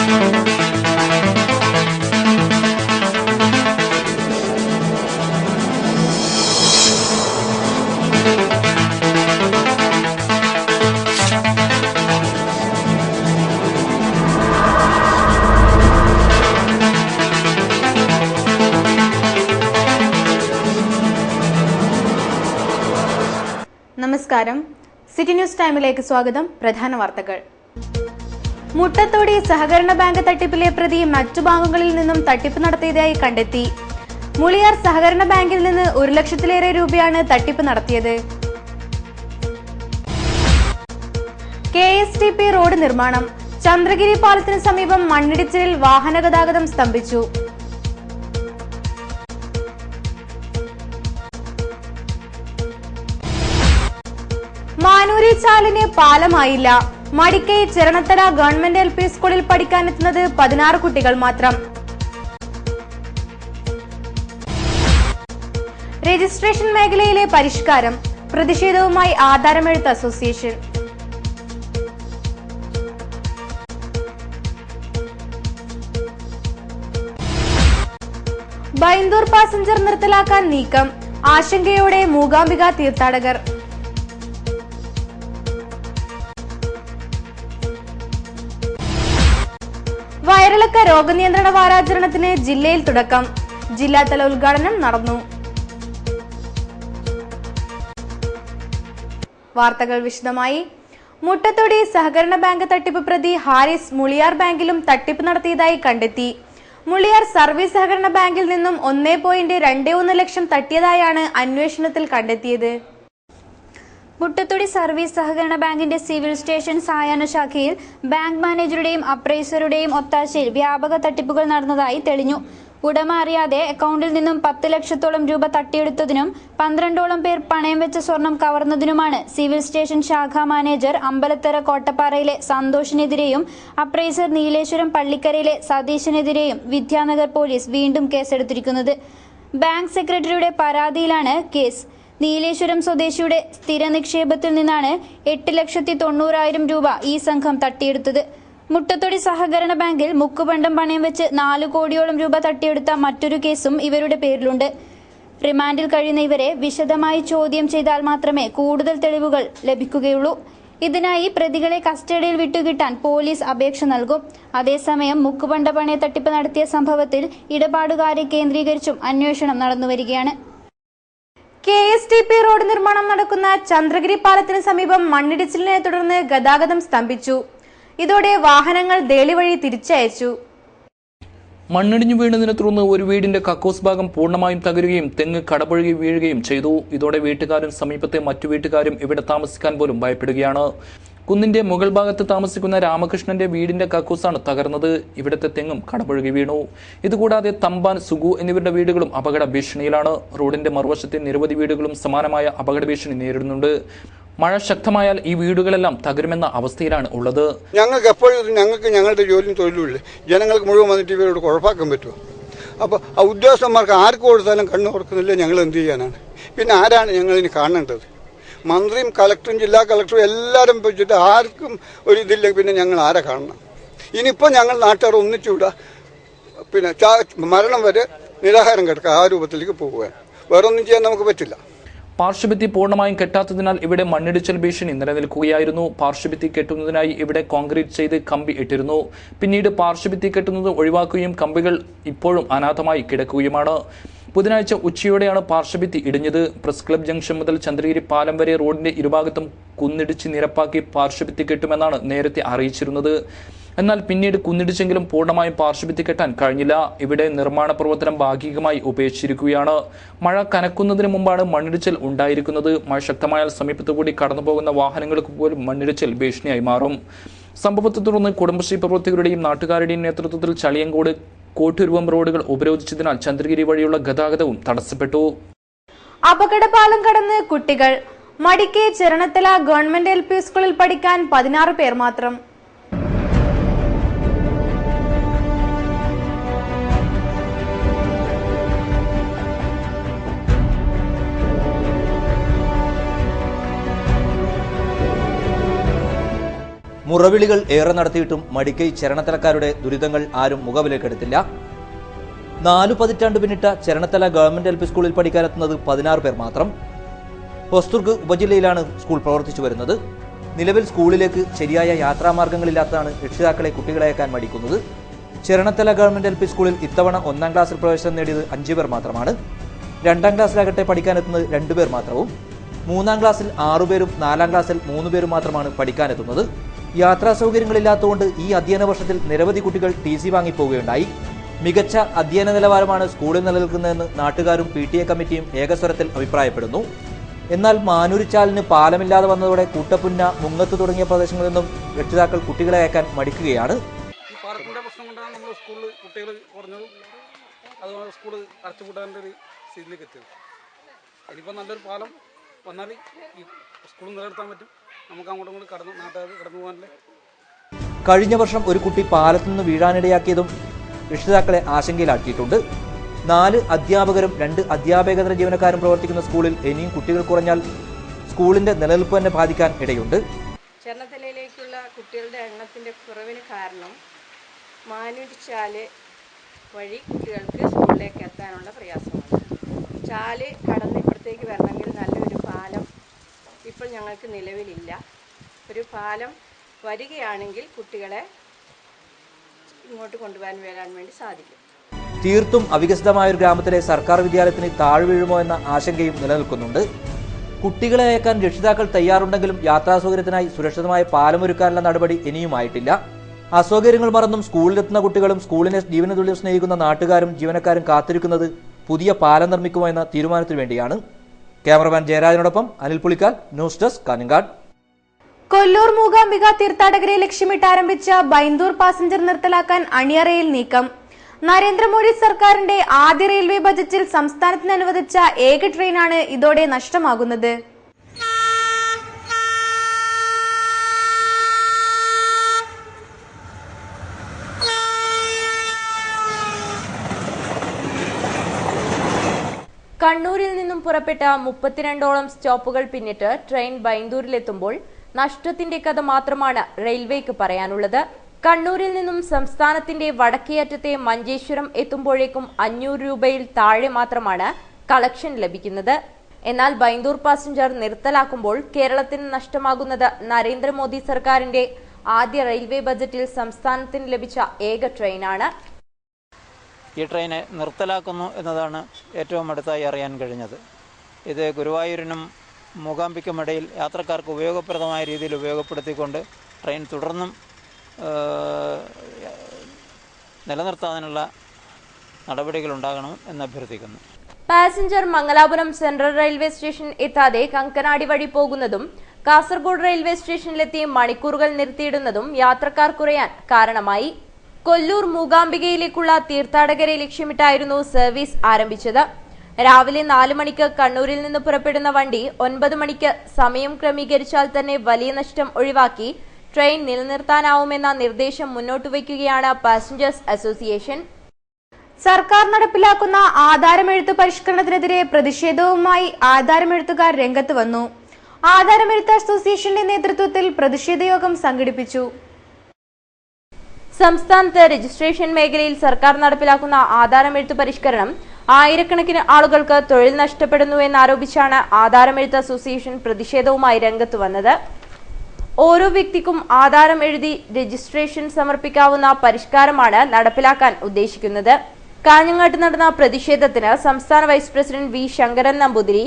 നമസ്കാരം, city news ടൈമിലേക്ക് സ്വാഗതം. പ്രധാന വാർത്തകൾ. മുട്ടത്തോടി സഹകരണ ബാങ്ക് തട്ടിപ്പിലെ പ്രതി മറ്റു ബാങ്കുകളിൽ നിന്നും തട്ടിപ്പ് നടത്തിയതായി കണ്ടെത്തി. മുളിയാർ സഹകരണ ബാങ്കിൽ നിന്ന് 1 ലക്ഷത്തിലേറെ രൂപയാണ് തട്ടിപ്പ് നടത്തിയത്. KSTP റോഡ് നിർമ്മാണം. ചന്ദ്രഗിരി പാലത്തിന് സമീപം മണ്ണിടിച്ചിലിൽ വാഹന ഗതാഗതം സ്തംഭിച്ചു. മാനൂരി ചാലിന് പാലമായില്ല. മടിക്കൈ ചിറണത്തല ഗവൺമെന്റ് LP സ്കൂളിൽ പഠിക്കാനെത്തുന്നത് 16 കുട്ടികൾ മാത്രം. രജിസ്ട്രേഷൻ മേഖലയിലെ പരിഷ്കാരം. പ്രതിഷേധവുമായി ആധാരമെഴുത്ത് അസോസിയേഷൻ. ബൈന്ദൂർ പാസഞ്ചർ നിർത്തലാക്കാൻ നീക്കം. ആശങ്കയോടെ മൂകാംബിക തീർത്ഥാടകർ. വയറിളക്ക രോഗനിയന്ത്രണ വാരാചരണത്തിന് ജില്ലയിൽ തുടക്കം. ജില്ലാതല ഉദ്ഘാടനം നടന്നു. വാർത്തകൾ വിശദമായി. മുട്ടത്തോടി സഹകരണ ബാങ്ക് തട്ടിപ്പ് പ്രതി ഹാരിസ് മുളിയാർ ബാങ്കിലും തട്ടിപ്പ് നടത്തിയതായി കണ്ടെത്തി. മുളിയാർ സർവീസ് സഹകരണ ബാങ്കിൽ നിന്നും 1.21 ലക്ഷം തട്ടിയതായാണ് അന്വേഷണത്തിൽ കണ്ടെത്തിയത്. മുട്ടത്തോടി സർവീസ് സഹകരണ ബാങ്കിന്റെ സിവിൽ സ്റ്റേഷൻ സായാഹ്ന ശാഖയിൽ ബാങ്ക് മാനേജറുടെയും അപ്രൈസറുടെയും ഒത്താശയിൽ വ്യാപക തട്ടിപ്പുകൾ നടന്നതായി തെളിഞ്ഞു. ഉടമ അറിയാതെ അക്കൗണ്ടിൽ നിന്നും 10 ലക്ഷത്തോളം രൂപ തട്ടിയെടുത്തതിനും 12ഓളം പേർ പണയം വെച്ച സ്വർണം കവർന്നതിനുമാണ് സിവിൽ സ്റ്റേഷൻ ശാഖാ മാനേജർ അമ്പലത്തറ കോട്ടപ്പാറയിലെ സന്തോഷിനെതിരെയും അപ്രൈസർ നീലേശ്വരം പള്ളിക്കരയിലെ സതീശനെതിരെയും വിദ്യാനഗർ പോലീസ് വീണ്ടും കേസെടുത്തിരിക്കുന്നത്. ബാങ്ക് സെക്രട്ടറിയുടെ പരാതിയിലാണ് കേസ്. നീലേശ്വരം സ്വദേശിയുടെ സ്ഥിര നിക്ഷേപത്തിൽ നിന്നാണ് 8,90,000 രൂപ ഈ സംഘം തട്ടിയെടുത്തത്. മുട്ടത്തോടി സഹകരണ ബാങ്കിൽ മുക്കുപണ്ടം പണയം വെച്ച് 4 കോടിയോളം രൂപ തട്ടിയെടുത്ത മറ്റൊരു കേസും ഇവരുടെ പേരിലുണ്ട്. റിമാൻഡിൽ കഴിയുന്ന ഇവരെ വിശദമായി ചോദ്യം ചെയ്താൽ മാത്രമേ കൂടുതൽ തെളിവുകൾ ലഭിക്കുകയുള്ളൂ. ഇതിനായി പ്രതികളെ കസ്റ്റഡിയിൽ വിട്ടുകിട്ടാൻ പോലീസ് അപേക്ഷ നൽകും. അതേസമയം മുക്കുപണ്ട പണയ തട്ടിപ്പ് നടത്തിയ സംഭവത്തിൽ ഇടപാടുകാരെ കേന്ദ്രീകരിച്ചും അന്വേഷണം നടന്നുവരികയാണ്. KSTP റോഡ് നിർമ്മാണം നടക്കുന്ന ചന്ദ്രഗിരി പാലത്തിന് സമീപം മണ്ണിടിച്ചിലിനെ തുടർന്ന് ഗതാഗതം സ്തംഭിച്ചു. ഇതോടെ വാഹനങ്ങൾ ദേളി വഴി തിരിച്ചയച്ചു. മണ്ണിടിഞ്ഞു വീണതിനെ തുടർന്ന് ഒരു വീടിന്റെ കക്കൂസ് ഭാഗം പൂർണ്ണമായും തകരുകയും തെങ്ങ് കടപുഴകി വീഴുകയും ചെയ്തു. ഇതോടെ വീട്ടുകാരും സമീപത്തെ മറ്റു വീട്ടുകാരും ഇവിടെ താമസിക്കാൻ പോലും ഭയപ്പെടുകയാണ്. കുന്നിന്റെ മുകൾ ഭാഗത്ത് താമസിക്കുന്ന രാമകൃഷ്ണന്റെ വീടിന്റെ കക്കൂസാണ് തകർന്നത്. ഇവിടുത്തെ തെങ്ങും കടപുഴകി വീണു. ഇതുകൂടാതെ തമ്പാൻ, സുഗു എന്നിവരുടെ വീടുകളും അപകട ഭീഷണിയിലാണ്. റോഡിന്റെ മറുവശത്തെ നിരവധി വീടുകളും സമാനമായ അപകട ഭീഷണി നേരിടുന്നുണ്ട്. മഴ ശക്തമായാൽ ഈ വീടുകളെല്ലാം തകരുമെന്ന അവസ്ഥയിലാണ് ഉള്ളത്. ഞങ്ങൾക്ക് എപ്പോഴും ഞങ്ങളുടെ ജോലിയും തൊഴിലുമില്ല. ജനങ്ങൾക്ക് മുഴുവൻ വന്നിട്ട് ഇവരോട് കുഴപ്പാക്കാൻ പറ്റുമോ? അപ്പോൾ ആ ഉദ്യോഗസ്ഥന്മാർക്ക് ആർക്ക് കൊടുത്താലും കണ്ണു കൊടുക്കുന്നില്ല. ഞങ്ങൾ എന്ത് ചെയ്യാനാണ്? പിന്നെ ആരാണ് ഞങ്ങളിനി കാണേണ്ടത്? മന്ത്രിയും കളക്ടറും ജില്ലാ കളക്ടറും എല്ലാവരും വെച്ചിട്ട് ആർക്കും ഒരു ഇതില്ല. പിന്നെ ഞങ്ങൾ ആരെ കാണണം? ഇനിയിപ്പോൾ ഞങ്ങൾ നാട്ടുകാർ ഒന്നിച്ചുകൂടാ, പിന്നെ മരണം വരെ നിരാഹാരം കിടക്കുക, ആ രൂപത്തിലേക്ക് പോകുക. വേറൊന്നും ചെയ്യാൻ നമുക്ക് പറ്റില്ല. പാർശ്വഭിത്തി പൂർണ്ണമായും കെട്ടാത്തതിനാൽ ഇവിടെ മണ്ണിടിച്ചൽ ഭീഷണി നിലനിൽക്കുകയായിരുന്നു. പാർശ്വഭിത്തി കെട്ടുന്നതിനായി ഇവിടെ കോൺക്രീറ്റ് ചെയ്ത് കമ്പി ഇട്ടിരുന്നു. പിന്നീട് പാർശ്വഭിത്തി കെട്ടുന്നത് ഒഴിവാക്കുകയും കമ്പികൾ ഇപ്പോഴും അനാഥമായി കിടക്കുകയുമാണ്. ബുധനാഴ്ച ഉച്ചയോടെയാണ് പാർശ്വഭിത്തി ഇടിഞ്ഞത്. പ്രസ് ക്ലബ് ജംഗ്ഷൻ മുതൽ ചന്ദ്രഗിരി പാലം വരെ റോഡിന്റെ ഇരുഭാഗത്തും കുന്നിടിച്ച് നിരപ്പാക്കി പാർശ്വഭിത്തി കെട്ടുമെന്നാണ് നേരത്തെ അറിയിച്ചിരുന്നത്. എന്നാൽ പിന്നീട് കുന്നിടിച്ചെങ്കിലും പൂർണ്ണമായും പാർശ്വഭിത്തി കെട്ടാൻ കഴിഞ്ഞില്ല. ഇവിടെ നിർമ്മാണ പ്രവർത്തനം ഭാഗികമായി ഉപേക്ഷിച്ചിരിക്കുകയാണ്. മഴ കനക്കുന്നതിന് മുമ്പാണ് മണ്ണിടിച്ചിൽ ഉണ്ടായിരിക്കുന്നത്. മഴ ശക്തമായാൽ സമീപത്തുകൂടി കടന്നുപോകുന്ന വാഹനങ്ങൾക്ക് പോലും മണ്ണിടിച്ചിൽ ഭീഷണിയായി മാറും. സംഭവത്തെ തുടർന്ന് കുടുംബശ്രീ പ്രവർത്തകരുടെയും നാട്ടുകാരുടെയും നേതൃത്വത്തിൽ ചളിയങ്കോട് കോട്ടൂരുവം റോഡുകൾ ഉപരോധിച്ചതിനാൽ ചന്ദ്രഗിരി വഴിയുള്ള ഗതാഗതവും തടസ്സപ്പെട്ടു. അപകടപാലം കടന്ന് കുട്ടികൾ. മടിക്കൈ ചിറണത്തല ഗവൺമെന്റ് LP സ്കൂളിൽ പഠിക്കാൻ 16 പേർ മാത്രം. മുറവിളികൾ ഏറെ നടത്തിയിട്ടും മടിക്കൈ ചരണത്തലക്കാരുടെ ദുരിതങ്ങൾ ആരും മുഖവിലേക്കെടുത്തില്ല. 4 പതിറ്റാണ്ട് പിന്നിട്ട ചരണത്തല ഗവൺമെന്റ് LP സ്കൂളിൽ പഠിക്കാനെത്തുന്നത് 16 പേർ മാത്രം. ഹൊസ്ദുർഗ് ഉപജില്ലയിലാണ് സ്കൂൾ പ്രവർത്തിച്ചു വരുന്നത്. നിലവിൽ സ്കൂളിലേക്ക് ശരിയായ യാത്രാമാർഗങ്ങളില്ലാത്തതാണ് രക്ഷിതാക്കളെ കുട്ടികളെയക്കാൻ മടിക്കുന്നത്. ചരണത്തല ഗവൺമെന്റ് LP സ്കൂളിൽ ഇത്തവണ 1ാം ക്ലാസ്സിൽ പ്രവേശനം നേടിയത് 5 പേർ മാത്രമാണ്. 2ാം ക്ലാസ്സിലാകട്ടെ പഠിക്കാനെത്തുന്നത് 2 പേർ മാത്രവും. 3ാം ക്ലാസ്സിൽ 6 പേരും 4ാം ക്ലാസ്സിൽ 3 പേരും മാത്രമാണ് പഠിക്കാനെത്തുന്നത്. യാത്രാ സൗകര്യങ്ങളില്ലാത്തതുകൊണ്ട് ഈ അധ്യയന വർഷത്തിൽ നിരവധി കുട്ടികൾ TC വാങ്ങിപ്പോവുകയുണ്ടായി. മികച്ച അധ്യയന നിലവാരമാണ് സ്കൂളിൽ നിലനിൽക്കുന്നതെന്ന് നാട്ടുകാരും PTA കമ്മിറ്റിയും ഏകസ്വരത്തിൽ അഭിപ്രായപ്പെടുന്നു. എന്നാൽ മാനൂരിച്ചാലിന് പാലമില്ലാതെ വന്നതോടെ കൂട്ടപ്പുന്ന, മുങ്ങത്ത് തുടങ്ങിയ പ്രദേശങ്ങളിൽ നിന്നും രക്ഷിതാക്കൾ കുട്ടികളെ അയക്കാൻ മടിക്കുകയാണ്. ഈ പാലത്തിന്റെ പ്രശ്നം കൊണ്ടാണ് നമ്മൾ സ്കൂളിൽ കുട്ടികൾ കുറഞ്ഞതും അതുപോലെ സ്കൂൾ അടച്ചുപൂട്ടാൻ്റെ ഒരു സ്ഥിതിയിലേക്ക് എത്തിയത്. ഇനിയിപ്പോൾ നല്ലൊരു പാലം വന്നാൽ ഈ സ്കൂൾ നിലനിർത്താൻ പറ്റും. നമുക്ക് അങ്ങോട്ടും ഇങ്ങോട്ടും നാട്ടുകാർ കടന്നു പോകാനല്ലേ. കഴിഞ്ഞ വർഷം ഒരു കുട്ടി പാലത്തു നിന്ന് വീഴാനിടയാക്കിയതും രക്ഷിതാക്കളെ ആശങ്കയിലാക്കിയിട്ടുണ്ട്. 4 അധ്യാപകരും 2 അധ്യാപകേതര ജീവനക്കാരും പ്രവർത്തിക്കുന്ന സ്കൂളിൽ ഇനിയും കുട്ടികൾ കുറഞ്ഞാൽ സ്കൂളിന്റെ നിലനിൽപ്പ് തന്നെ ബാധിക്കാൻ ഇടയുണ്ട്. ചരണത്തലയിലേക്കുള്ള കുട്ടികളുടെ എണ്ണത്തിന്റെ കുറവിന് കാരണം മാനൂരിച്ചാല് വഴി കുട്ടികൾക്ക് സ്കൂളിലേക്ക് എത്താനുള്ള പ്രയാസമാണ്. ചാല് കടന്ന് ഇപ്പുറത്തേക്ക് വരണമെങ്കിൽ നല്ലൊരു പാലം ഇപ്പോൾ ഞങ്ങൾക്ക് നിലവിലില്ല. ഒരു പാലം വരികയാണെങ്കിൽ കുട്ടികളെ ഇങ്ങോട്ട് കൊണ്ടുപോകാൻ വരാൻ വേണ്ടി സാധിക്കും. തീർത്തും അവികസിതമായ ഒരു ഗ്രാമത്തിലെ സർക്കാർ വിദ്യാലയത്തിന് താഴ്വീഴുമോ എന്ന ആശങ്കയും നിലനിൽക്കുന്നുണ്ട്. കുട്ടികളെ അയക്കാൻ രക്ഷിതാക്കൾ തയ്യാറുണ്ടെങ്കിലും യാത്രാ സൗകര്യത്തിനായി സുരക്ഷിതമായ പാലമൊരുക്കാനുള്ള നടപടി ഇനിയുമായിട്ടില്ല. അസൗകര്യങ്ങൾ മറന്നും സ്കൂളിലെത്തുന്ന കുട്ടികളും സ്കൂളിനെ ജീവന തുല്യം സ്നേഹിക്കുന്ന നാട്ടുകാരും ജീവനക്കാരും കാത്തിരിക്കുന്നത് പുതിയ പാലം നിർമ്മിക്കുമോ എന്ന തീരുമാനത്തിനു വേണ്ടിയാണ്. ക്യാമറമാൻ ജയരാജനോടൊപ്പം അനിൽ പുളിക്കാൽ, ന്യൂസ് ഡെസ്ക്, കാഞ്ഞങ്ങാട്. കൊല്ലൂർ മൂകാംബിക തീർത്ഥാടകരെ ലക്ഷ്യമിട്ട് ആരംഭിച്ച ബൈന്ദൂർ പാസഞ്ചർ നിർത്തലാക്കാൻ അണിയറയിൽ നീക്കം. നരേന്ദ്രമോദി സർക്കാരിന്റെ ആദ്യ റെയിൽവേ ബജറ്റിൽ സംസ്ഥാനത്തിന് അനുവദിച്ച ഏക ട്രെയിനാണ് ഇതോടെ നഷ്ടമാകുന്നത്. കണ്ണൂരിൽ നിന്നും പുറപ്പെട്ട 32ഓളം സ്റ്റോപ്പുകൾ പിന്നിട്ട് ട്രെയിൻ ബൈന്ദൂരിലെത്തുമ്പോൾ നഷ്ടത്തിന്റെ കഥ മാത്രമാണ് റെയിൽവേക്ക് പറയാനുള്ളത്. കണ്ണൂരിൽ നിന്നും സംസ്ഥാനത്തിന്റെ വടക്കേയറ്റത്തെ മഞ്ചേശ്വരം എത്തുമ്പോഴേക്കും 500 രൂപയിൽ താഴെ മാത്രമാണ് കളക്ഷൻ ലഭിക്കുന്നത്. എന്നാൽ ബൈന്ദൂർ പാസഞ്ചർ നിർത്തലാക്കുമ്പോൾ കേരളത്തിന് നഷ്ടമാകുന്നത് നരേന്ദ്രമോദി സർക്കാരിന്റെ ആദ്യ റെയിൽവേ ബജറ്റിൽ സംസ്ഥാനത്തിന് ലഭിച്ച ഏക ട്രെയിനാണ്. ഈ ട്രെയിന് നിർത്തലാക്കുന്നു എന്നതാണ് ഏറ്റവും അടുത്തായി അറിയാൻ കഴിഞ്ഞത്. ഇത് ഗുരുവായൂരിനും മൂകാംബിക്കുമിടയിൽ യാത്രക്കാർക്ക് ഉപയോഗപ്രദമായ രീതിയിൽ ഉപയോഗപ്പെടുത്തിക്കൊണ്ട് ട്രെയിൻ തുടർന്നും നിലനിർത്താനുള്ള നടപടികളുണ്ടാകണം എന്ന് അഭ്യർത്ഥിക്കുന്നു. Passenger Mangalapuram central railway station എത്താതെ കങ്കനാടി വഴി പോകുന്നതും കാസർഗോഡ് റെയിൽവേ സ്റ്റേഷനിലെത്തി മണിക്കൂറുകൾ നിർത്തിയിടുന്നതും യാത്രക്കാർ കുറയാൻ കാരണമായി. കൊല്ലൂർ മൂകാംബികയിലേക്കുള്ള തീർത്ഥാടകരെ ലക്ഷ്യമിട്ടായിരുന്നു സർവീസ് ആരംഭിച്ചത്. രാവിലെ 4 മണിക്ക് കണ്ണൂരിൽ നിന്ന് പുറപ്പെടുന്ന വണ്ടി 9 മണിക്ക് സമയം ക്രമീകരിച്ചാൽ തന്നെ വലിയ നഷ്ടം ഒഴിവാക്കി ട്രെയിൻ നിലനിർത്താനാവുമെന്ന നിർദ്ദേശം മുന്നോട്ടുവയ്ക്കുകയാണ് പാസഞ്ചേഴ്സ് അസോസിയേഷൻ. സർക്കാർ നടപ്പിലാക്കുന്ന ആധാരമെഴുത്ത് പരിഷ്കരണത്തിനെതിരെ പ്രതിഷേധവുമായി ആധാരമെഴുത്തുകാർ രംഗത്ത് വന്നു. ആധാരമെഴുത്ത് അസോസിയേഷന്റെ നേതൃത്വത്തിൽ പ്രതിഷേധ യോഗം സംഘടിപ്പിച്ചു. സംസ്ഥാനത്ത് രജിസ്ട്രേഷൻ മേഖലയിൽ സർക്കാർ നടപ്പിലാക്കുന്ന ആധാരമെഴുത്ത് പരിഷ്കരണം ആയിരക്കണക്കിന് ആളുകൾക്ക് തൊഴിൽ നഷ്ടപ്പെടുന്നുവെന്നാരോപിച്ചാണ് ആധാരമെഴുത്ത് അസോസിയേഷൻ പ്രതിഷേധവുമായി രംഗത്ത് വന്നത്. ഓരോ വ്യക്തിക്കും ആധാരം എഴുതി രജിസ്ട്രേഷൻ സമർപ്പിക്കാവുന്ന പരിഷ്കാരമാണ് നടപ്പിലാക്കാൻ ഉദ്ദേശിക്കുന്നത്. കാഞ്ഞങ്ങാട്ട് നടന്ന പ്രതിഷേധത്തിന് സംസ്ഥാന vice president V Sankaran Namboothiri,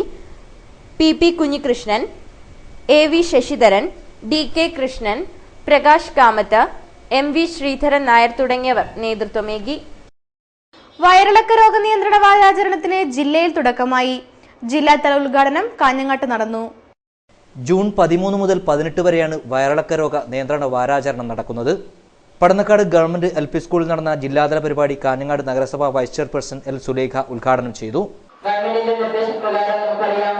P Kunhikrishnan, AV Sasidharan, DK Krishnan, Prakash Kamath, MV Sreedharan Nair തുടങ്ങിയവർ നേതൃത്വമേകി. വയറിളക്ക രോഗ നിയന്ത്രണ വാരാചരണത്തിന് ജില്ലയിൽ തുടക്കമായി. ജില്ലാതല ഉദ്ഘാടനം കാഞ്ഞങ്ങാട്ട് നടന്നു. ജൂൺ 13 മുതൽ 18 വരെയാണ് വയറിളക്ക രോഗ നിയന്ത്രണ വാരാചരണം നടക്കുന്നത്. പടന്നക്കാട് ഗവൺമെന്റ് LP സ്കൂളിൽ നടന്ന ജില്ലാതല പരിപാടി കാഞ്ഞങ്ങാട് നഗരസഭ വൈസ് ചെയർപേഴ്സൺ L സുലേഖ ഉദ്ഘാടനം ചെയ്തു. ഗവൺമെന്റിന്റെ നിർദ്ദേശപ്രകാരം നമുക്കറിയാം,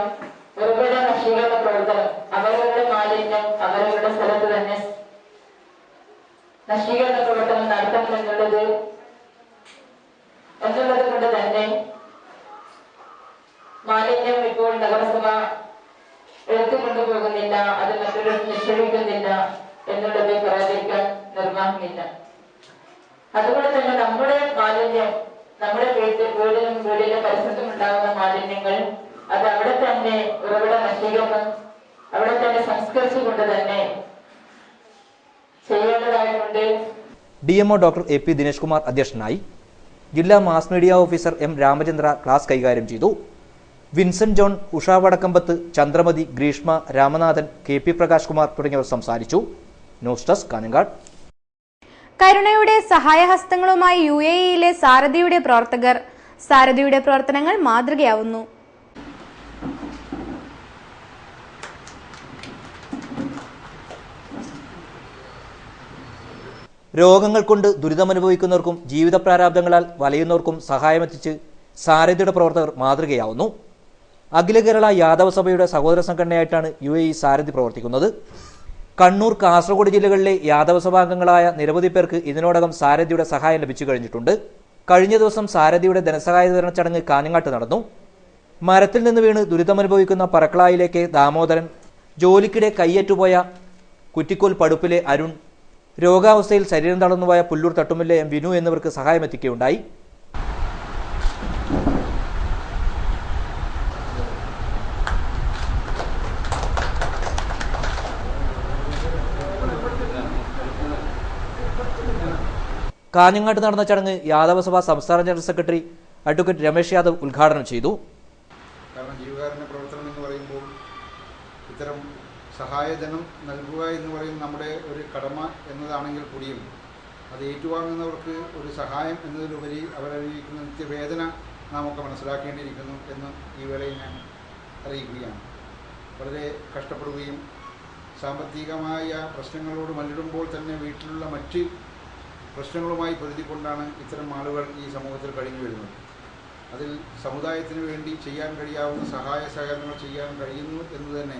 ഒരുപാട് നശീകരണ പ്രവർത്തനം അവരവരുടെ മാലിന്യം അവരവരുടെ സ്ഥലത്ത് തന്നെ നശീകരണ പ്രവർത്തനം നടത്തണം എന്നുള്ളത് കൊണ്ട് തന്നെ മാലിന്യം ഇപ്പോൾ നഗരസഭ എടുത്തുകൊണ്ടുപോകുന്നില്ല, അത് മറ്റൊരു നിക്ഷേപിക്കുന്നില്ല എന്നുള്ളത് പറയാൻ ഉണ്ടാകുന്നില്ല. അതുകൊണ്ട് തന്നെ നമ്മുടെ മാലിന്യം, നമ്മുടെ വീടിലെ പരിസരത്തും ഉണ്ടാകുന്ന മാലിന്യങ്ങൾ അത് അവിടെ തന്നെ ഉറവിട നശീകരണം അവിടെ തന്നെ സംസ്കരിച്ചുകൊണ്ട് തന്നെ ചെയ്യേണ്ടതായിട്ടുണ്ട്. DMO doctor AP Dinesh Kumar അധ്യക്ഷനായി. ജില്ലാ mass media officer M Ramachandra class കൈകാര്യം ചെയ്തു. Vincent John, Usha Vadakkambath, Chandramathi, Greeshma, Ramanathan, KP Prakash Kumar തുടങ്ങിയവർ സംസാരിച്ചു. News desk Kanhangad. കരുണയുടെ സഹായഹസ്തങ്ങളുമായി UAE-യിലെ സാരഥിയുടെ പ്രവർത്തകർ. സാരഥിയുടെ പ്രവർത്തനങ്ങൾ മാതൃകയാവുന്നു. രോഗങ്ങൾ കൊണ്ട് ദുരിതമനുഭവിക്കുന്നവർക്കും ജീവിത പ്രാരാബ്ദങ്ങളാൽ വലയുന്നവർക്കും സഹായമെത്തിച്ച് സാരഥിയുടെ പ്രവർത്തകർ മാതൃകയാവുന്നു. അഖില കേരള യാദവ സഭയുടെ സഹോദര സംഘടനയായിട്ടാണ് UAE സാരഥി പ്രവർത്തിക്കുന്നത്. കണ്ണൂർ, കാസർഗോഡ് ജില്ലകളിലെ യാദവ സഭാംഗങ്ങളായ നിരവധി പേർക്ക് ഇതിനോടകം സാരഥിയുടെ സഹായം ലഭിച്ചു കഴിഞ്ഞിട്ടുണ്ട്. കഴിഞ്ഞ ദിവസം സാരഥിയുടെ ധനസഹായ വിതരണ ചടങ്ങ് കാഞ്ഞങ്ങാട്ട് നടന്നു. മരത്തിൽ നിന്ന് വീണ് ദുരിതമനുഭവിക്കുന്ന പറക്കളായിലേക്ക് ദാമോദരൻ, ജോലിക്കിടെ കയ്യേറ്റുപോയ കുറ്റിക്കോൽ പടുപ്പിലെ അരുൺ, രോഗാവസ്ഥയിൽ ശരീരം തളർന്നുപോയ പുല്ലൂർ തട്ടുമില്ലെ M വിനു എന്നിവർക്ക് സഹായമെത്തിക്കുകയുണ്ടായി. കാഞ്ഞങ്ങാട്ട് നടന്ന ചടങ്ങ് യാദവസഭ സംസ്ഥാന general secretary advocate Ramesh Yadav ഉദ്ഘാടനം ചെയ്തു. കാരണം ജീവകാരുണ്യ പ്രവർത്തനം എന്ന് പറയുമ്പോൾ ഇത്തരം സഹായധനം നൽകുക എന്ന് പറയുന്നത് നമ്മുടെ ഒരു കടമ എന്നതാണെങ്കിൽ കൂടിയും അത് ഏറ്റുവാങ്ങുന്നവർക്ക് ഒരു സഹായം എന്നതിലുപരി അവരറിയിക്കുന്ന നിത്യവേദന നാം ഒക്കെ മനസ്സിലാക്കേണ്ടിയിരിക്കുന്നു എന്ന് ഈ വേളയിൽ ഞാൻ അറിയിക്കുകയാണ്. വളരെ കഷ്ടപ്പെടുകയും സാമ്പത്തികമായ പ്രശ്നങ്ങളോട് മല്ലിടുമ്പോൾ തന്നെ വീട്ടിലുള്ള മറ്റ് പ്രശ്നങ്ങളുമായി പൊരുതിക്കൊണ്ടാണ് ഇത്തരം ആളുകൾ ഈ സമൂഹത്തിൽ കഴിഞ്ഞു വരുന്നത്. അതിൽ സമുദായത്തിന് വേണ്ടി ചെയ്യാൻ കഴിയാവുന്ന സഹായ സഹകരണങ്ങൾ ചെയ്യാൻ കഴിയുന്നു എന്ന് തന്നെ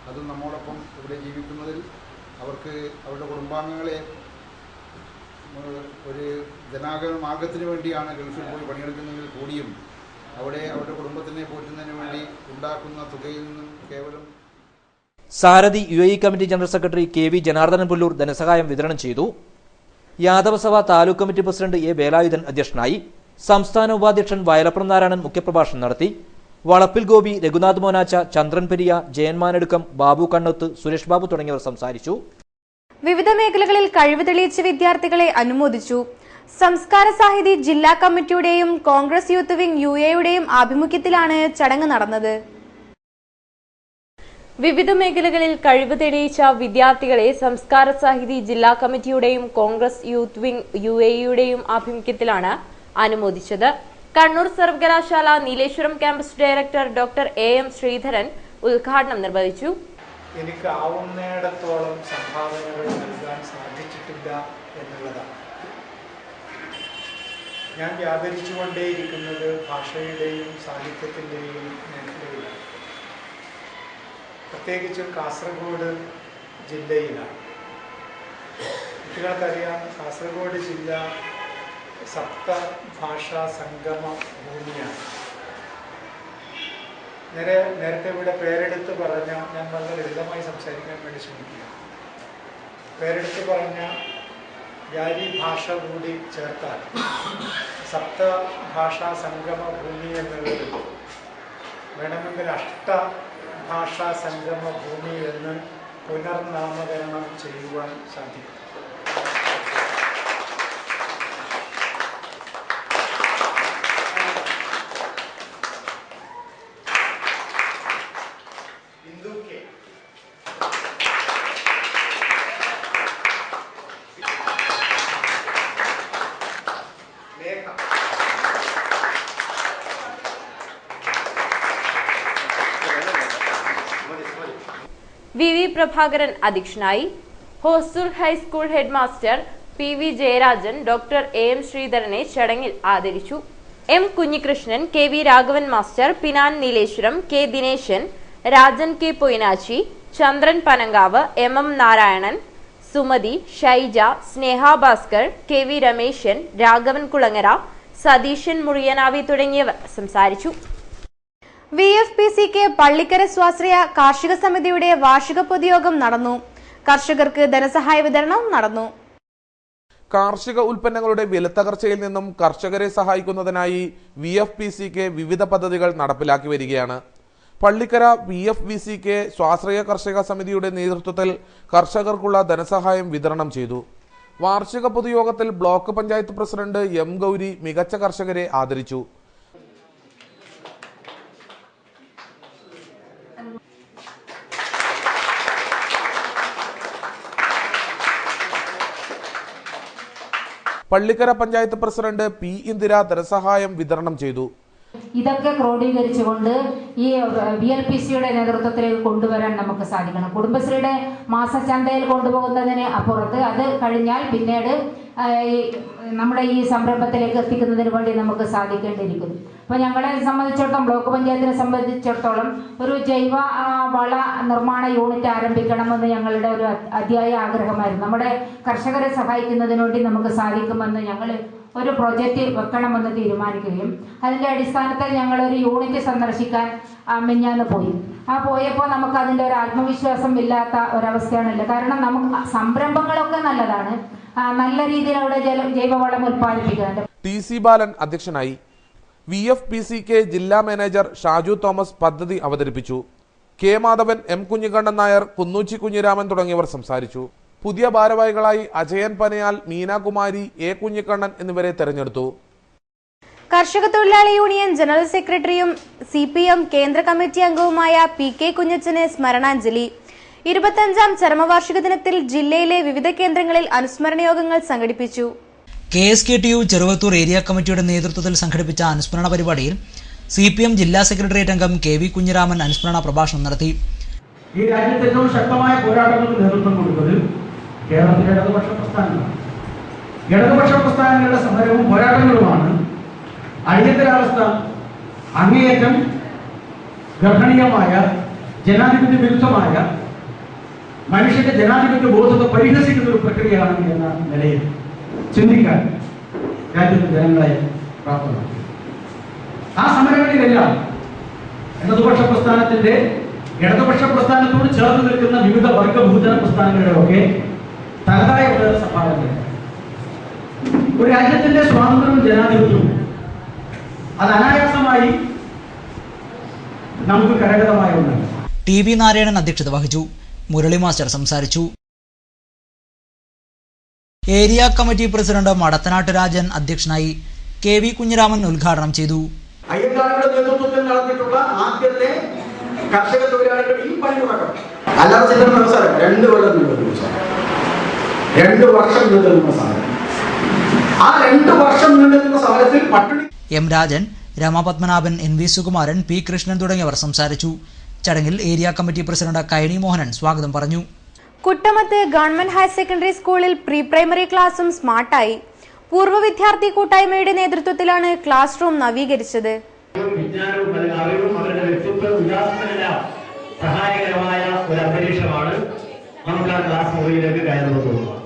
അതും നമ്മോടൊപ്പം ഇവിടെ ജീവിക്കുന്നതിൽ അവർക്ക് അവരുടെ കുടുംബാംഗങ്ങളെ ഒരു ധനാഗമന മാർഗത്തിന് വേണ്ടിയാണ് ഗൾഫിൽ പോയി പണിയെടുക്കുന്നതെങ്കിൽ കൂടിയും അവിടെ അവരുടെ കുടുംബത്തിനെ പോറ്റുന്നതിന് വേണ്ടി ഉണ്ടാക്കുന്ന തുകയിൽ നിന്നും കേവലം Sarathi UAE committee general secretary KV Janardhanan Pullur ധനസഹായം വിതരണം ചെയ്തു. Yadavasabha taluk committee president A Velayudhan അധ്യക്ഷനായി. സംസ്ഥാന ഉപാധ്യക്ഷൻ വയലപ്പുറം നാരായണൻ മുഖ്യപ്രഭാഷണം നടത്തി. വളപ്പിൽ ഗോപി, രഘുനാഥ് മോനാച്ച, ചന്ദ്രൻ പെരിയ, ജയന്മാനെടുക്കം, ബാബു കണ്ണത്ത്, സുരേഷ് ബാബു തുടങ്ങിയവർ സംസാരിച്ചു. വിവിധ മേഖലകളിൽ കഴിവ് തെളിയിച്ച വിദ്യാർത്ഥികളെ അനുമോദിച്ചു. സംസ്കാര സാഹിതി ജില്ലാ കമ്മിറ്റിയുടെയും കോൺഗ്രസ് യൂത്ത് വിംഗ് UAE-യുടെയും ആഭിമുഖ്യത്തിലാണ് ചടങ്ങ് നടന്നത്. വിവിധ മേഖലകളിൽ കഴിവ് തെളിയിച്ച വിദ്യാർത്ഥികളെ സംസ്കാര സാഹിതി ജില്ലാ കമ്മിറ്റിയുടെയും കോൺഗ്രസ് യൂത്ത് വിംഗ് UAE-യുടെയും ആഭിമുഖ്യത്തിലാണ് അനുമോദിച്ചത്. കണ്ണൂർ സർവകലാശാല Nileshwaram campus director doctor AM Sreedharan ഉദ്ഘാടനം നിർവഹിച്ചു. എനിക്ക് ആവുന്നിടത്തോളം സംഭാവനകൾ നൽകാൻ സാധിച്ചിട്ടില്ല എന്നുള്ളതാണ്. ഞാൻ വ്യാപരിച്ചുകൊണ്ടേയിരിക്കുന്നത് ഭാഷയുടെയും സാഹിത്യത്തിൻ്റെയും മേഖലയിലാണ്. പ്രത്യേകിച്ചും കാസർഗോഡ് ജില്ലയിലാണ്. കുട്ടികൾക്കറിയാം, കാസർഗോഡ് ജില്ല സപ്ത ഭാഷാ സംഗമ ഭൂമിയാണ്. നേരത്തെ ഇവിടെ പേരെടുത്ത് പറഞ്ഞ, ഞാൻ വളരെ ലളിതമായി സംസാരിക്കാൻ വേണ്ടി ശ്രമിക്കുക, പേരെടുത്ത് പറഞ്ഞ വ്യാരി ഭാഷ കൂടി ചേർത്താൽ സപ്ത ഭാഷാ സംഗമ ഭൂമി എന്നുള്ളത് വേണമെങ്കിൽ അഷ്ടഭാഷാ സംഗമ ഭൂമി എന്ന് പുനർനാമകരണം ചെയ്യുവാൻ സാധിക്കും. VV പ്രഭാകരൻ അധ്യക്ഷനായി. Hosdurg high school headmaster PV Jayarajan doctor AM ശ്രീധരനെ ചടങ്ങിൽ ആദരിച്ചു. M Kunhikrishnan, KV Raghavan master, പിനാൻ Nileshwaram, K Dineshan, Rajan K Poinachi, Chandran Panangav, MM Narayanan, Sumathi, Shaija, Sneha Bhaskar, KV Rameshan, Raghavan Kulangara, Satheeshan Muriyanavi തുടങ്ങിയവർ സംസാരിച്ചു. VFPCK പള്ളിക്കര സ്വാശ്രയ കാർഷിക സമിതിയുടെ വാർഷിക പൊതുയോഗം നടന്നു. കർഷകർക്ക് ധനസഹായ വിതരണം നടന്നു. കാർഷിക ഉൽപ്പന്നങ്ങളുടെ വിലത്തകർച്ചയിൽ നിന്നും കർഷകരെ സഹായിക്കുന്നതിനായി VFPCക്ക് വിവിധ പദ്ധതികൾ നടപ്പിലാക്കി വരികയാണ്. പള്ളിക്കര VFVCക്ക് സ്വാശ്രയ കർഷക സമിതിയുടെ നേതൃത്വത്തിൽ കർഷകർക്കുള്ള ധനസഹായം വിതരണം ചെയ്തു. വാർഷിക പൊതുയോഗത്തിൽ block panchayat president M. Gauri മികച്ച കർഷകരെ ആദരിച്ചു. Pallikkara panchayat president P. ഇന്ദിര ധനസഹായം വിതരണം ചെയ്തു. ഇതൊക്കെ ക്രോഡീകരിച്ചുകൊണ്ട് ഈ VLPCയുടെ നേതൃത്വത്തിലേക്ക് കൊണ്ടുവരാൻ നമുക്ക് സാധിക്കണം. കുടുംബശ്രീയുടെ മാസച്ചന്തയിൽ കൊണ്ടുപോകുന്നതിന് അപ്പുറത്ത് അത് കഴിഞ്ഞാൽ പിന്നീട് നമ്മുടെ ഈ സംരംഭത്തിലേക്ക് എത്തിക്കുന്നതിന് വേണ്ടി നമുക്ക് സാധിക്കേണ്ടിയിരിക്കുന്നു. അപ്പോൾ ഞങ്ങളെ സംബന്ധിച്ചിടത്തോളം, ബ്ലോക്ക് പഞ്ചായത്തിനെ സംബന്ധിച്ചിടത്തോളം ഒരു ജൈവ വള നിർമ്മാണ യൂണിറ്റ് ആരംഭിക്കണമെന്ന് ഞങ്ങളുടെ ഒരു അതിയായ ആഗ്രഹമായിരുന്നു. നമ്മുടെ കർഷകരെ സഹായിക്കുന്നതിന് വേണ്ടി നമുക്ക് സാധിക്കുമെന്ന് ഞങ്ങൾ ഒരു പ്രൊജക്റ്റ് വെക്കണമെന്ന് തീരുമാനിക്കുകയും അതിൻ്റെ അടിസ്ഥാനത്തിൽ ഞങ്ങളൊരു യൂണിറ്റ് സന്ദർശിക്കാൻ മിഞ്ഞാന്ന് പോയി. പോയപ്പോൾ നമുക്ക് അതിൻ്റെ ഒരു ആത്മവിശ്വാസം ഇല്ലാത്ത ഒരവസ്ഥയാണല്ലോ. കാരണം നമുക്ക് സംരംഭങ്ങളൊക്കെ നല്ലതാണ്, നല്ല രീതിയിൽ അവിടെ ജൈവവളം ഉൽപ്പാദിപ്പിക്കുന്നുണ്ട്. TC ബാലൻ അധ്യക്ഷനായി. VFPCക്ക് ജില്ലാ മാനേജർ ഷാജു തോമസ് പദ്ധതി അവതരിപ്പിച്ചു. K. മാധവൻ, M. കുഞ്ഞിക്കണ്ണൻ നായർ, കുന്നൂച്ചി കുഞ്ഞിരാമൻ തുടങ്ങിയവർ സംസാരിച്ചു. പുതിയ ഭാരവാഹികളായി അജയൻ പനയാൽ, മീനാകുമാരി, A. കുഞ്ഞിക്കണ്ണൻ എന്നിവരെ തെരഞ്ഞെടുത്തു. കർഷക തൊഴിലാളി യൂണിയൻ ജനറൽ സെക്രട്ടറിയും CPM കേന്ദ്ര കമ്മിറ്റി അംഗവുമായ PK കുഞ്ഞച്ചന് സ്മരണാഞ്ജലി. 25ാം ചരമവാർഷിക ദിനത്തിൽ ജില്ലയിലെ വിവിധ കേന്ദ്രങ്ങളിൽ അനുസ്മരണ യോഗങ്ങൾ സംഘടിപ്പിച്ചു. KSKTU ചെറുവത്തൂർ ഏരിയ കമ്മിറ്റിയുടെ നേതൃത്വത്തിൽ സംഘടിപ്പിച്ച അനുസ്മരണ പരിപാടിയിൽ CPM ജില്ലാ സെക്രട്ടേറിയറ്റ് അംഗം KV കുഞ്ഞിരാമൻ അനുസ്മരണ പ്രഭാഷണം നടത്തി. ഈ രാജ്യത്ത് ഏറ്റവും ശക്തമായ പോരാട്ടങ്ങൾക്ക് നേതൃത്വം കൊടുത്തത് കേരളത്തിലെ ഇടതുപക്ഷ പ്രസ്ഥാനങ്ങളാണ്. ഇടതുപക്ഷ പ്രസ്ഥാനങ്ങളുടെ സമരവും പോരാട്ടങ്ങളുമാണ് അടിയന്തരാവസ്ഥ അങ്ങേയറ്റം ഗർഭണീയമായ ജനാധിപത്യ വിരുദ്ധമായ മനുഷ്യന്റെ ജനാധിപത്യ ബോധത്തെ പരിഹസിക്കുന്ന ഒരു പ്രക്രിയയാണ് എന്ന നിലയിൽ ചിന്തിക്കാൻ രാജ്യത്തെ ജനങ്ങളെ പ്രാപ്തമാക്കി. ആ സമരങ്ങളിലെല്ലാം ഇടതുപക്ഷ പ്രസ്ഥാനത്തോട് ചേർന്ന് നിൽക്കുന്ന വിവിധ വർഗഭൂജന പ്രസ്ഥാനങ്ങളുടെ ഒക്കെ തനതായ സംഭാവനകൾ ഒരു രാജ്യത്തിന്റെ സ്വാതന്ത്ര്യവും ജനാധിപത്യവും അത് അനായാസമായി നമുക്ക് കരഗതമായ ഒന്നാണ്. TV നാരായണൻ അധ്യക്ഷത വഹിച്ചു. മുരളി മാസ്റ്റർ സംസാരിച്ചു. ഏരിയ കമ്മിറ്റി പ്രസിഡന്റ് മടത്തനാട്ട് രാജൻ അധ്യക്ഷനായി. KV കുഞ്ഞിരാമൻ ഉദ്ഘാടനം ചെയ്തു. അയ്യങ്കാളിയുടെ നേതൃത്വത്തിൽ നടത്തിയിട്ടുള്ള ആദ്യത്തെ കർഷക തൊഴിലാളികൾ ഈ പണി മുടക്കം അല്ലാതെ ചില വ്യവസായം 2 കൊല്ലം നീണ്ടുന്ന സമരം, 2 വർഷം നീണ്ടുന്ന സമരം. ആ 2 വർഷം നീണ്ടുന്ന സമരത്തിൽ പട്ടിണി. M. Rajan, രമാപത്മനാഭൻ, NV Sukumaran, P. Krishnan തുടങ്ങിയവർ സംസാരിച്ചു. ചടങ്ങിൽ ഏരിയ കമ്മിറ്റി പ്രസിഡന്റ് കൈണി മോഹനൻ സ്വാഗതം പറഞ്ഞു. കുട്ടമത്ത് ഗവൺമെന്റ് ഹയർ സെക്കൻഡറി സ്കൂളിൽ പ്രീ പ്രൈമറി ക്ലാസും സ്മാർട്ടായി. പൂർവ്വ വിദ്യാർത്ഥി കൂട്ടായ്മയുടെ നേതൃത്വത്തിലാണ് ക്ലാസ് റൂം നവീകരിച്ചത്. വിജ്ഞാനവും അറിവും അവരുടെ വ്യക്തിത്വ വികാസത്തിനെല്ലാം സഹായകരമായ ഒരു അന്തരീക്ഷമാണ് നമുക്ക് ആ ക്ലാസ് മുറിയിലേക്ക് കയറുമ്പോൾ തോന്നുക.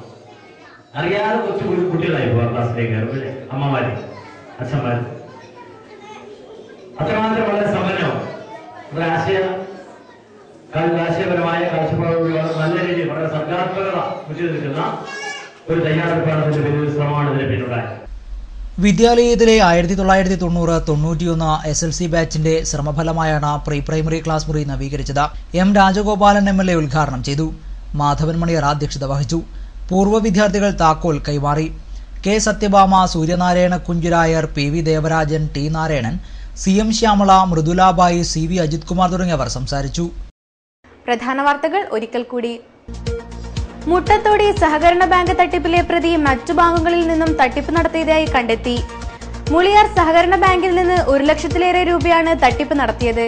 അറിയാതെ കൊച്ചു കുട്ടികളായി പോകാം ക്ലാസ്സിലേക്ക് കയറുമ്പോൾ അമ്മമാര് അച്ഛന്മാര് അത്രമാത്രം വളരെ സമ്പന്നമാണ്. ആശയപരമായ കാഴ്ചപ്പാടുള്ള നല്ല രീതിയിൽ വളരെ സർഗാത്മകത മുന്നിൽ നിൽക്കുന്ന ഒരു തയ്യാറെടുപ്പാണ് ഇതിന്റെ പിന്നിൽ ശ്രമമാണ് ഇതിന് പിന്നിലുണ്ടായത്. വിദ്യാലയത്തിലെ 1990-91 SLC ബാച്ചിന്റെ ശ്രമഫലമായാണ് പ്രീ പ്രൈമറി ക്ലാസ് മുറി നവീകരിച്ചത്. M. രാജഗോപാലൻ MLA ഉദ്ഘാടനം ചെയ്തു. മാധവൻ മണിയർ അധ്യക്ഷത വഹിച്ചു. പൂർവ്വ വിദ്യാർത്ഥികൾ താക്കോൽ കൈമാറി. K. Satyabhama, Suryanarayana കുഞ്ചുരായർ, PV Devarajan, T. Narayanan, CM Shyamala, മൃദുലാബായി, CV Ajith Kumar തുടങ്ങിയവർ സംസാരിച്ചു. പ്രധാന വാർത്തകൾ ഒരിക്കൽ കൂടി. മുട്ടത്തോടി സഹകരണ ബാങ്ക് തട്ടിപ്പിലെ പ്രതി മറ്റു ബാങ്കുകളിൽ നിന്നും തട്ടിപ്പ് നടത്തിയതായി കണ്ടെത്തി. മുളിയാർ സഹകരണ ബാങ്കിൽ നിന്ന് 1 ലക്ഷത്തിലേറെ രൂപയാണ് തട്ടിപ്പ് നടത്തിയത്.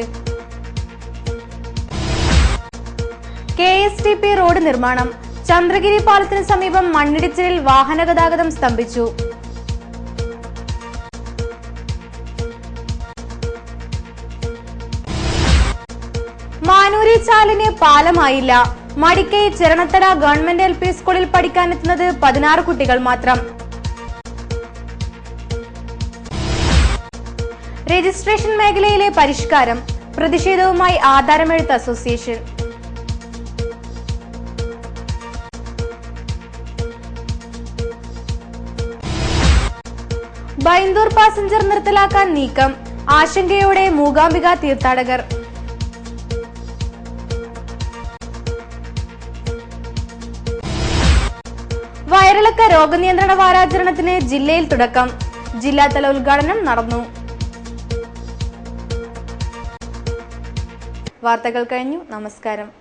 KSTP റോഡ് നിർമ്മാണം. ചന്ദ്രഗിരി പാലത്തിന് സമീപം മണ്ണിടിച്ചിലിൽ വാഹന ഗതാഗതം സ്തംഭിച്ചു. മാനൂരി ചാലിന് പാലമായില്ല. മടിക്കൈ ചെരണത്തട ഗവൺമെന്റ് LP സ്കൂളിൽ പഠിക്കാനെത്തുന്നത് 16 കുട്ടികൾ മാത്രം. രജിസ്ട്രേഷൻ മേഖലയിലെ പരിഷ്കാരം. പ്രതിഷേധവുമായി ആധാരമെഴുത്ത് അസോസിയേഷൻ. ബൈന്ദൂർ പാസഞ്ചർ നിർത്തലാക്കാൻ നീക്കം, ആശങ്കയോടെ മൂകാംബിക തീർത്ഥാടകർ. വയറിളക്ക രോഗനിയന്ത്രണ വാരാചരണത്തിന് ജില്ലയിൽ തുടക്കം, ജില്ലാതല ഉദ്ഘാടനം നടന്നു. വാർത്തകൾ കഴിഞ്ഞു. നമസ്കാരം.